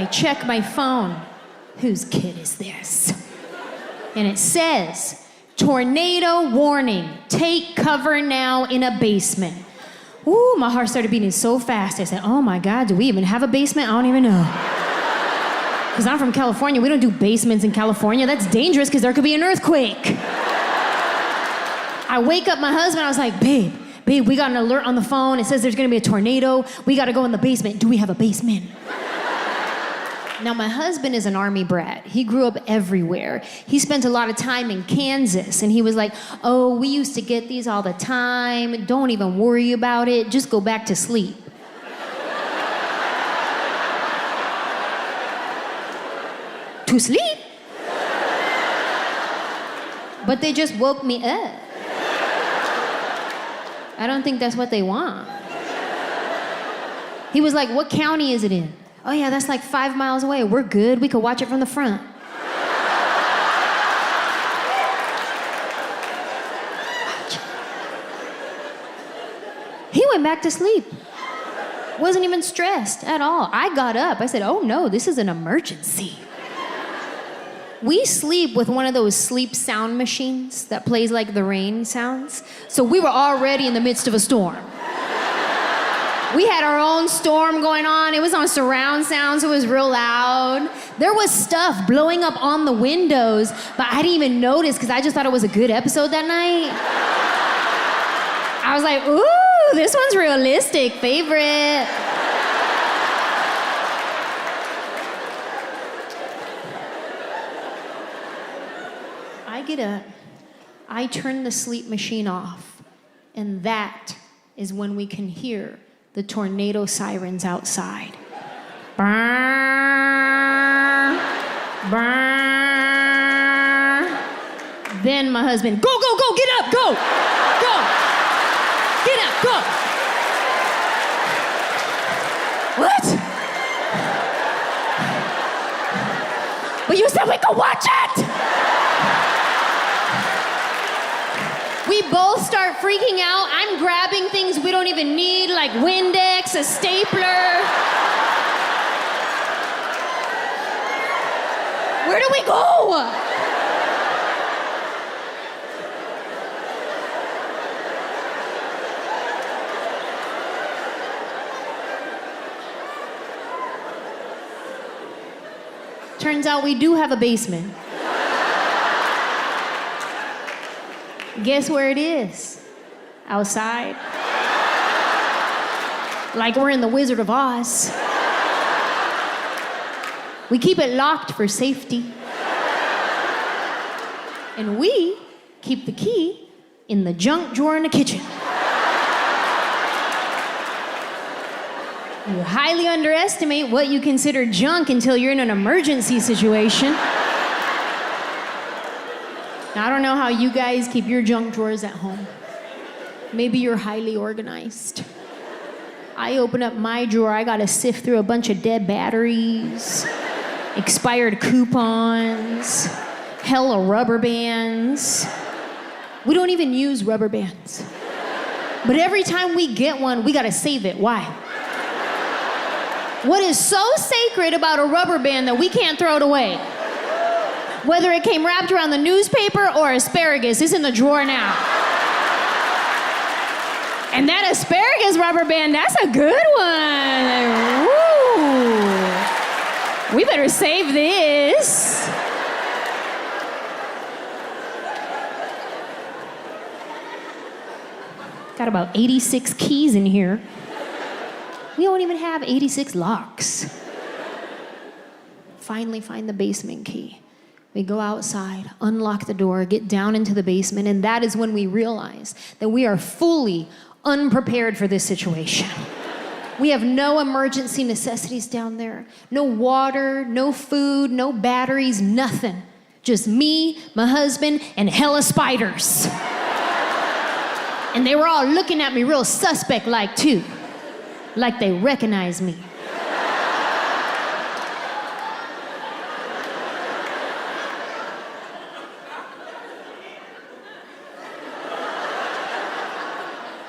I check my phone. Whose kid is this? And it says, tornado warning. Take cover now in a basement. Ooh, my heart started beating so fast. I said, oh my God, do we even have a basement? I don't even know. Because I'm from California. We don't do basements in California. That's dangerous because there could be an earthquake. I wake up my husband. I was like, babe, we got an alert on the phone. It says there's going to be a tornado. We got to go in the basement. Do we have a basement? Now, my husband is an Army brat. He grew up everywhere. He spent a lot of time in Kansas, and he was like, oh, we used to get these all the time. Don't even worry about it. Just go back to sleep. To sleep? But they just woke me up. I don't think that's what they want. He was like, what county is it in? Oh yeah, that's like 5 miles away. We're good. We could watch it from the front. He went back to sleep. Wasn't even stressed at all. I got up. I said, oh no, this is an emergency. We sleep with one of those sleep sound machines that plays like the rain sounds. So we were already in the midst of a storm. We had our own storm going on. It was on surround sound, so it was real loud. There was stuff blowing up on the windows, but I didn't even notice because I just thought it was a good episode that night. I was like, ooh, this one's realistic, favorite. I get up, I turn the sleep machine off, and that is when we can hear the tornado sirens outside. Brr, brr. Then my husband, go, get up, go. Get up, go. What? But you said we could watch it. We both start freaking out. I'm grabbing things we don't even need, like Windex, a stapler. Where do we go? Turns out we do have a basement. Guess where it is? Outside. Like we're in the Wizard of Oz. We keep it locked for safety. And we keep the key in the junk drawer in the kitchen. You highly underestimate what you consider junk until you're in an emergency situation. Now, I don't know how you guys keep your junk drawers at home. Maybe you're highly organized. I open up my drawer, I gotta sift through a bunch of dead batteries, expired coupons, hella rubber bands. We don't even use rubber bands. But every time we get one, we gotta save it. Why? What is so sacred about a rubber band that we can't throw it away? Whether it came wrapped around the newspaper or asparagus, it's in the drawer now. And that asparagus rubber band, that's a good one. Woo. We better save this. Got about 86 keys in here. We don't even have 86 locks. Finally find the basement key. We go outside, unlock the door, get down into the basement, and that is when we realize that we are fully unprepared for this situation. We have no emergency necessities down there. No water, no food, no batteries, nothing. Just me, my husband, and hella spiders. And they were all looking at me real suspect-like, too. Like they recognize me.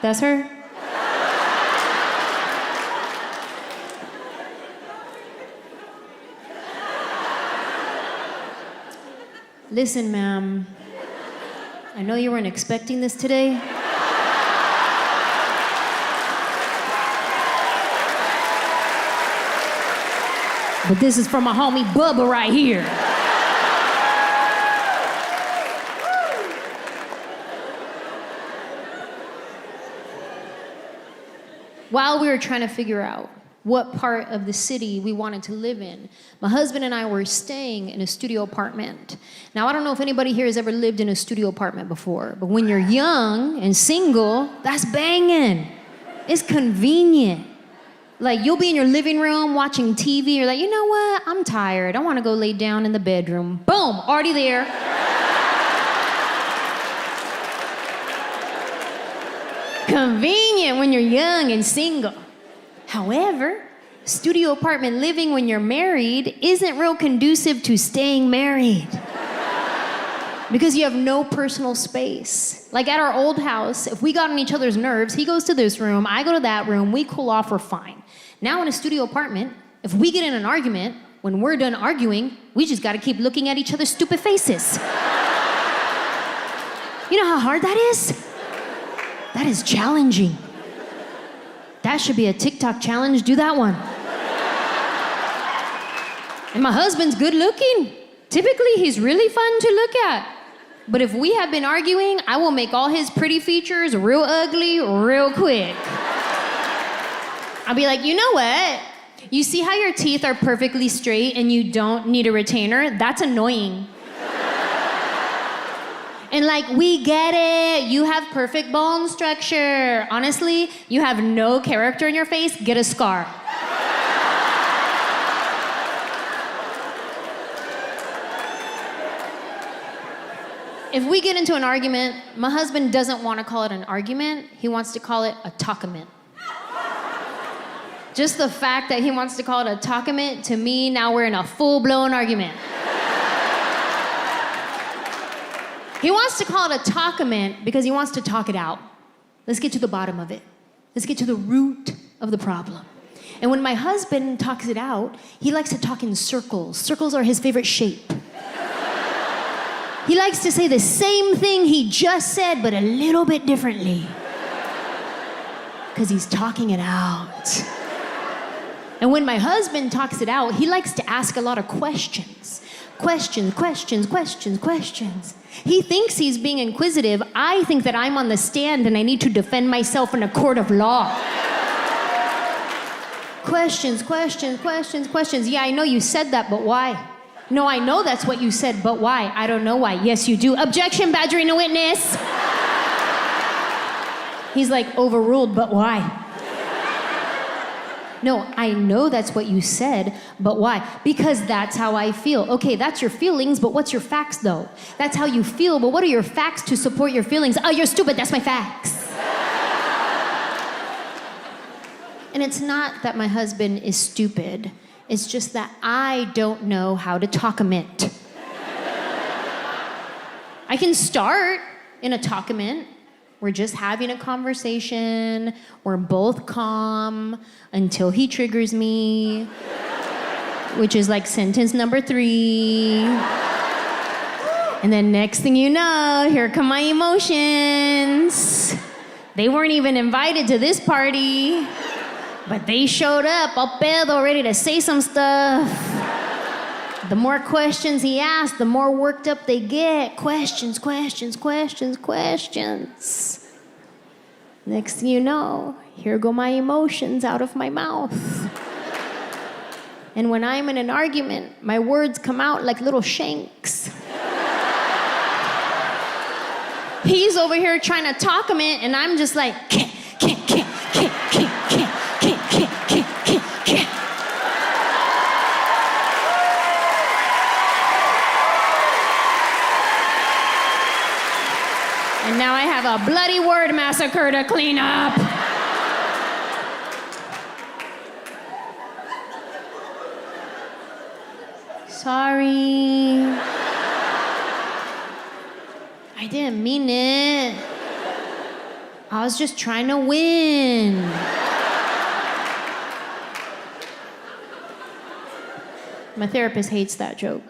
That's her? Listen, ma'am, I know you weren't expecting this today. But this is from my homie Bubba right here. While we were trying to figure out what part of the city we wanted to live in, my husband and I were staying in a studio apartment. Now, I don't know if anybody here has ever lived in a studio apartment before, but when you're young and single, that's banging. It's convenient. Like, you'll be in your living room watching TV, you're like, you know what? I'm tired. I want to go lay down in the bedroom. Boom, already there. Convenient when you're young and single. However, studio apartment living when you're married isn't real conducive to staying married. Because you have no personal space. Like at our old house, if we got on each other's nerves, he goes to this room, I go to that room, we cool off, we're fine. Now in a studio apartment, if we get in an argument, when we're done arguing, we just gotta keep looking at each other's stupid faces. You know how hard that is? That is challenging. That should be a TikTok challenge, do that one. And my husband's good looking. Typically, he's really fun to look at. But if we have been arguing, I will make all his pretty features real ugly real quick. I'll be like, you know what? You see how your teeth are perfectly straight and you don't need a retainer? That's annoying. And like, we get it. You have perfect bone structure. Honestly, you have no character in your face. Get a scar. If we get into an argument, my husband doesn't want to call it an argument. He wants to call it a talkament. Just the fact that he wants to call it a talkament, to me, now we're in a full-blown argument. He wants to call it a talkament because he wants to talk it out. Let's get to the bottom of it. Let's get to the root of the problem. And when my husband talks it out, he likes to talk in circles. Circles are his favorite shape. He likes to say the same thing he just said, but a little bit differently. Because he's talking it out. And when my husband talks it out, he likes to ask a lot of questions. Questions. He thinks he's being inquisitive. I think that I'm on the stand and I need to defend myself in a court of law. Questions. Yeah, I know you said that, but why? No, I know that's what you said, but why? I don't know why. Yes, you do. Objection, badgering a witness. He's like, overruled, but why? No, I know that's what you said, but why? Because that's how I feel. Okay, that's your feelings, but what's your facts, though? That's how you feel, but what are your facts to support your feelings? Oh, you're stupid, that's my facts. And it's not that my husband is stupid. It's just that I don't know how to talkament. I can start in a talkament. We're just having a conversation. We're both calm until he triggers me, which is like sentence number 3. And then next thing you know, here come my emotions. They weren't even invited to this party, but they showed up, all pedo, ready to say some stuff. The more questions he asks, the more worked up they get. Questions. Next thing you know, here go my emotions out of my mouth. And when I'm in an argument, my words come out like little shanks. He's over here trying to talkament, and I'm just like, And now I have a bloody word massacre to clean up. Sorry. I didn't mean it. I was just trying to win. My therapist hates that joke.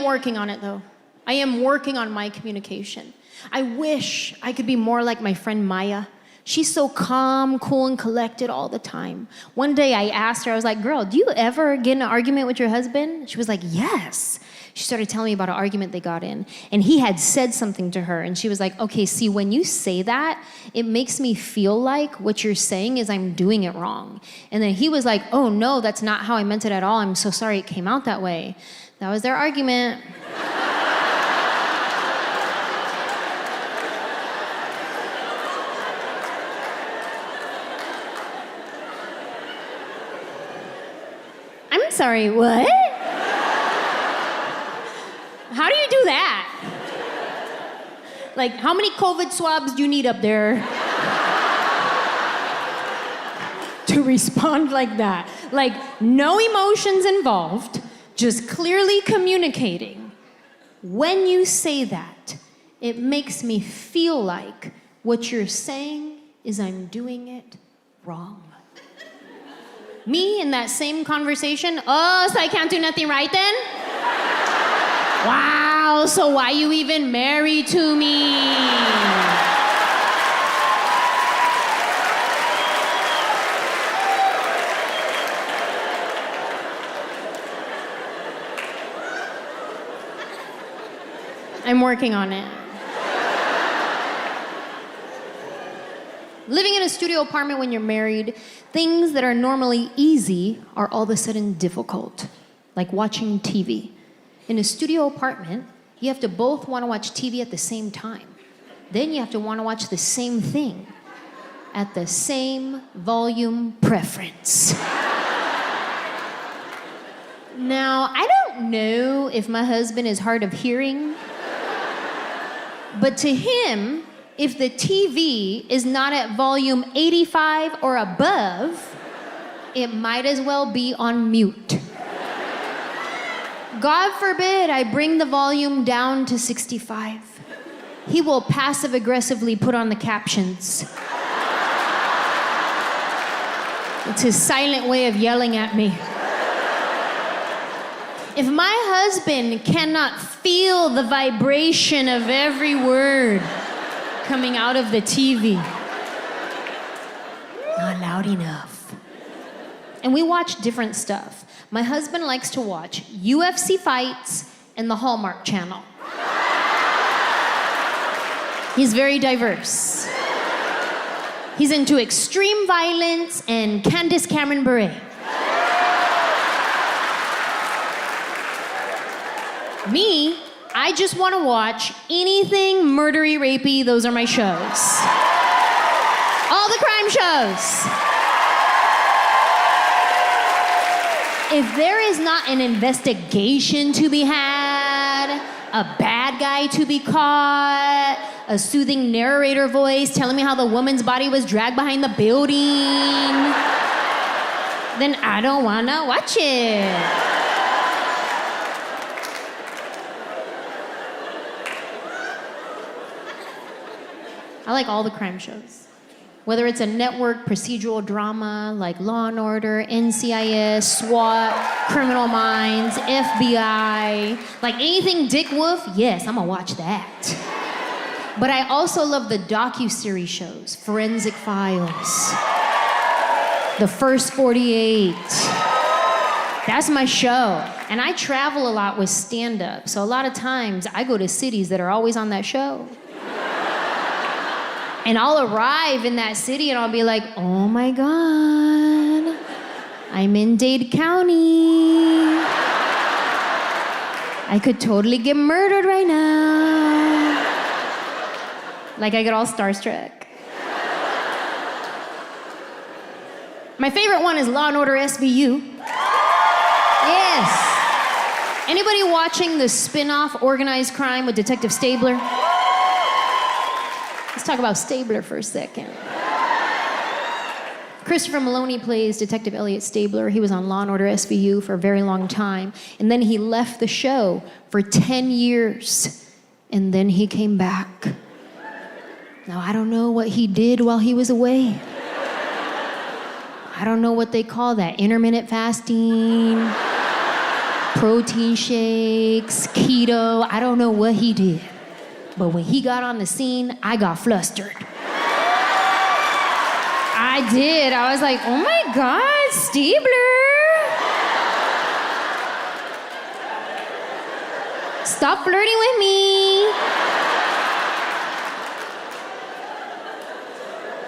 am working on it, though. I am working on my communication. I wish I could be more like my friend Maya. She's so calm, cool, and collected all the time. One day I asked her, I was like, girl, do you ever get in an argument with your husband? She was like, yes. She started telling me about an argument they got in, and he had said something to her, and she was like, okay, see, when you say that, it makes me feel like what you're saying is I'm doing it wrong. And then he was like, oh, no, that's not how I meant it at all. I'm so sorry it came out that way. That was their argument. I'm sorry, what? How do you do that? Like, how many COVID swabs do you need up there to respond like that? Like, no emotions involved, just clearly communicating. When you say that, it makes me feel like what you're saying is I'm doing it wrong. Me in that same conversation, oh, so I can't do nothing right then? Wow, so why you even married to me? I'm working on it. Living in a studio apartment when you're married, things that are normally easy are all of a sudden difficult, like watching TV. In a studio apartment, you have to both want to watch TV at the same time. Then you have to want to watch the same thing at the same volume preference. Now, I don't know if my husband is hard of hearing, but to him, if the TV is not at volume 85 or above, it might as well be on mute. God forbid I bring the volume down to 65. He will passive-aggressively put on the captions. It's his silent way of yelling at me. If my husband cannot feel the vibration of every word coming out of the TV, not loud enough. And we watch different stuff. My husband likes to watch UFC fights and the Hallmark Channel. He's very diverse. He's into extreme violence and Candace Cameron Bure. Me, I just want to watch anything murdery, rapey. Those are my shows. All the crime shows. If there is not an investigation to be had, a bad guy to be caught, a soothing narrator voice telling me how the woman's body was dragged behind the building, then I don't want to watch it. I like all the crime shows. Whether it's a network procedural drama like Law and Order, NCIS, SWAT, Criminal Minds, FBI, like anything Dick Wolf, yes, I'm gonna watch that. But I also love the docuseries shows, Forensic Files, The First 48. That's my show. And I travel a lot with stand-up, so a lot of times I go to cities that are always on that show. And I'll arrive in that city and I'll be like, oh my God, I'm in Dade County. I could totally get murdered right now. Like I get all starstruck. My favorite one is Law and Order SVU. Yes. Anybody watching the spin-off Organized Crime with Detective Stabler? Let's talk about Stabler for a second. Christopher Maloney plays Detective Elliot Stabler. He was on Law & Order SVU for a very long time. And then he left the show for 10 years. And then he came back. Now, I don't know what he did while he was away. I don't know what they call that, intermittent fasting. protein shakes, keto, I don't know what he did. But when he got on the scene, I got flustered. I did. I was like, oh my God, Stabler. Stop flirting with me.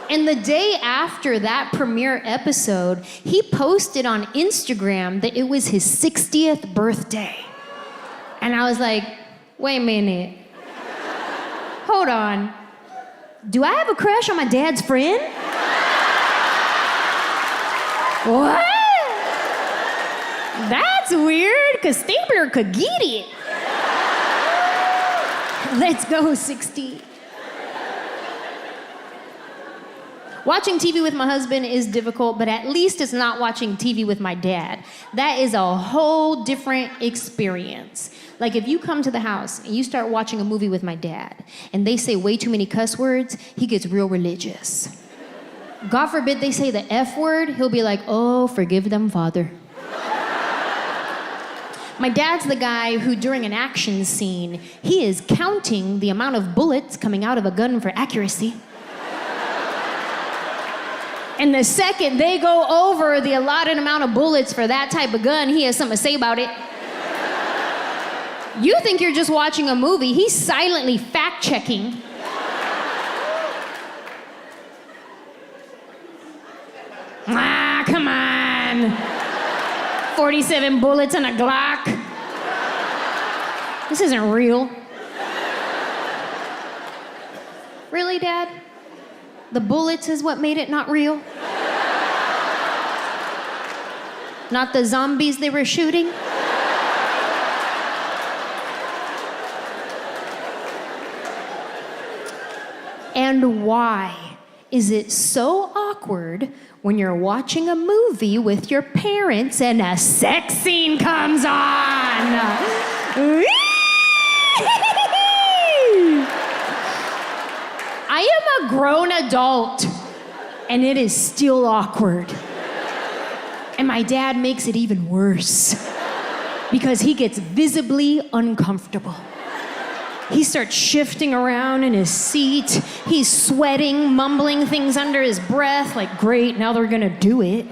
And the day after that premiere episode, he posted on Instagram that it was his 60th birthday. And I was like, wait a minute. Hold on. Do I have a crush on my dad's friend? What? That's weird, because Stabler could get it. Let's go, 60. Watching TV with my husband is difficult, but at least it's not watching TV with my dad. That is a whole different experience. Like if you come to the house and you start watching a movie with my dad and they say way too many cuss words, he gets real religious. God forbid they say the F word, he'll be like, oh, forgive them, Father. My dad's the guy who during an action scene, he is counting the amount of bullets coming out of a gun for accuracy. And the second they go over the allotted amount of bullets for that type of gun, he has something to say about it. You think you're just watching a movie, he's silently fact-checking. Ah, come on. 47 bullets and a Glock. This isn't real. Really, Dad? The bullets is what made it not real? Not the zombies they were shooting? And why is it so awkward when you're watching a movie with your parents and a sex scene comes on? I am a grown adult, and it is still awkward. And my dad makes it even worse because he gets visibly uncomfortable. He starts shifting around in his seat. He's sweating, mumbling things under his breath, like, great, now they're gonna do it.